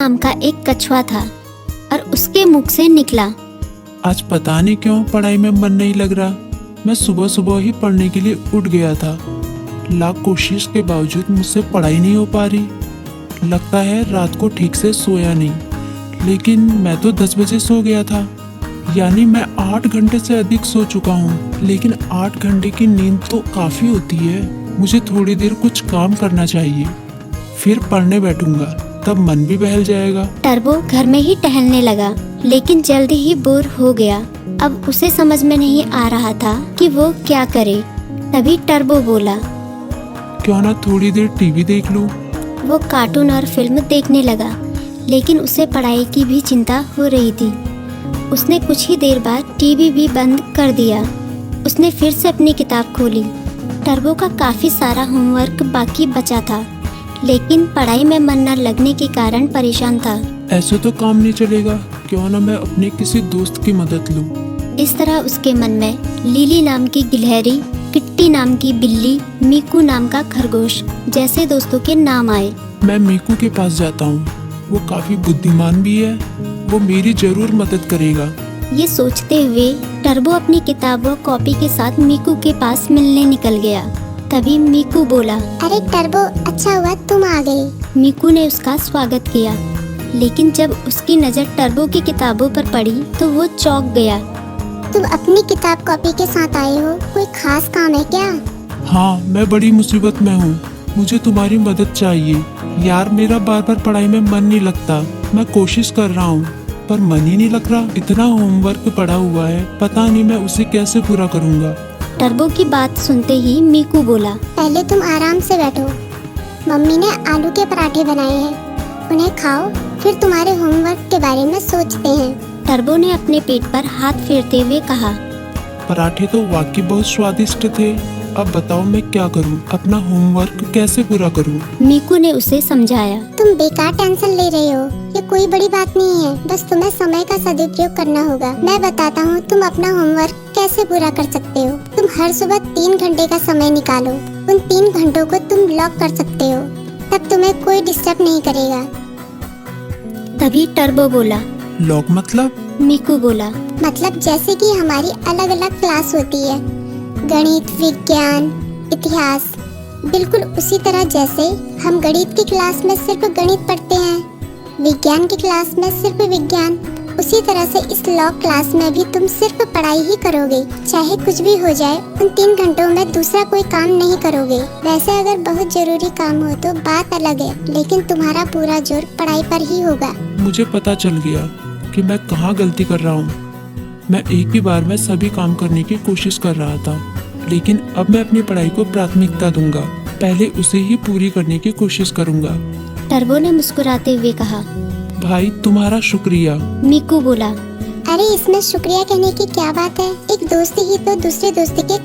नाम का एक कछुआ था और उसके मुख से निकला, आज पता नहीं क्यों पढ़ाई में मन नहीं लग रहा। मैं सुबह सुबह ही पढ़ने के लिए उठ गया था। लाख कोशिश के बावजूद मुझसे पढ़ाई नहीं हो पा रही। लगता है रात को ठीक से सोया नहीं। लेकिन मैं तो 10 बजे सो गया था, यानी मैं 8 घंटे से अधिक सो चुका हूँ। लेकिन 8 घंटे की नींद तो काफी होती है। मुझे थोड़ी देर कुछ काम करना चाहिए, फिर पढ़ने बैठूंगा, तब मन भी बहल जाएगा। टर्बो घर में ही टहलने लगा, लेकिन जल्दी ही बोर हो गया। अब उसे समझ में नहीं आ रहा था कि वो क्या करे। तभी टर्बो बोला, क्यों ना थोड़ी देर टीवी देख लूं। वो कार्टून और फिल्म देखने लगा, लेकिन उसे पढ़ाई की भी चिंता हो रही थी। उसने कुछ ही देर बाद टीवी भी बंद कर दिया। उसने फिर से अपनी किताब खोली। टर्बो का काफी सारा होमवर्क बाकी बचा था, लेकिन पढ़ाई में मन न लगने के कारण परेशान था। ऐसे तो काम नहीं चलेगा, क्यों ना मैं अपने किसी दोस्त की मदद लूं। इस तरह उसके मन में लिली नाम की गिलहरी, किट्टी नाम की बिल्ली, मीकू नाम का खरगोश जैसे दोस्तों के नाम आए। मैं मीकू के पास जाता हूँ, वो काफी बुद्धिमान भी है, वो मेरी जरूर मदद करेगा। ये सोचते हुए टर्बो अपनी किताब व कॉपी के साथ मीकू के पास मिलने निकल गया। तभी मीकू बोला, अरे टर्बो, अच्छा हुआ तुम आ गए। मीकू ने उसका स्वागत किया, लेकिन जब उसकी नज़र टर्बो की किताबों पर पड़ी तो वो चौंक गया। तुम अपनी किताब कॉपी के साथ आए हो, कोई खास काम है क्या? हाँ, मैं बड़ी मुसीबत में हूँ, मुझे तुम्हारी मदद चाहिए। यार, मेरा बार बार पढ़ाई में मन नहीं लगता। मैं कोशिश कर रहा हूँ, पर मन ही नहीं लग रहा। इतना होमवर्क पड़ा हुआ है, पता नहीं मैं उसे कैसे पूरा करूँगा। टर्बो की बात सुनते ही मीकू बोला, पहले तुम आराम से बैठो। मम्मी ने आलू के पराठे बनाए हैं, उन्हें खाओ, फिर तुम्हारे होमवर्क के बारे में सोचते हैं। टर्बो ने अपने पेट पर हाथ फेरते हुए कहा, पराठे तो वाकई बहुत स्वादिष्ट थे। अब बताओ मैं क्या करूं? अपना होमवर्क कैसे पूरा करूं? मीकू ने उसे समझाया। तुम बेकार टेंशन ले रहे हो, ये कोई बड़ी बात नहीं है, बस तुम्हें समय का सदुपयोग करना होगा। मैं बताता हूँ तुम अपना होमवर्क कैसे पूरा कर सकते हो। तुम हर सुबह 3 घंटे का समय निकालो। उन 3 घंटों को तुम ब्लॉक कर सकते हो, तब तुम्हें कोई डिस्टर्ब नहीं करेगा। तभी टर्बो बोला, लॉक मतलब? मीकू बोला, मतलब जैसे कि हमारी अलग अलग क्लास होती है, गणित, विज्ञान, इतिहास, बिल्कुल उसी तरह जैसे हम गणित की क्लास में सिर्फ गणित पढ़ते हैं, विज्ञान की क्लास में सिर्फ विज्ञान, उसी तरह से इस लॉ क्लास में भी तुम सिर्फ पढ़ाई ही करोगे। चाहे कुछ भी हो जाए, उन 3 घंटों में दूसरा कोई काम नहीं करोगे। वैसे अगर बहुत जरूरी काम हो तो बात अलग है, लेकिन तुम्हारा पूरा जोर पढ़ाई पर ही होगा। मुझे पता चल गया कि मैं कहाँ गलती कर रहा हूँ। मैं एक ही बार में सभी काम करने की कोशिश कर रहा था, लेकिन अब मैं अपनी पढ़ाई को प्राथमिकता दूंगा। पहले उसे ही पूरी करने की कोशिश करूंगा। टर्बो ने मुस्कुराते हुए कहा। भाई, तुम्हारा शुक्रिया। मीकू बोला, अरे इसमें शुक्रिया कहने की क्या बात है, एक दोस्ती ही तो दूसरे दोस्ती के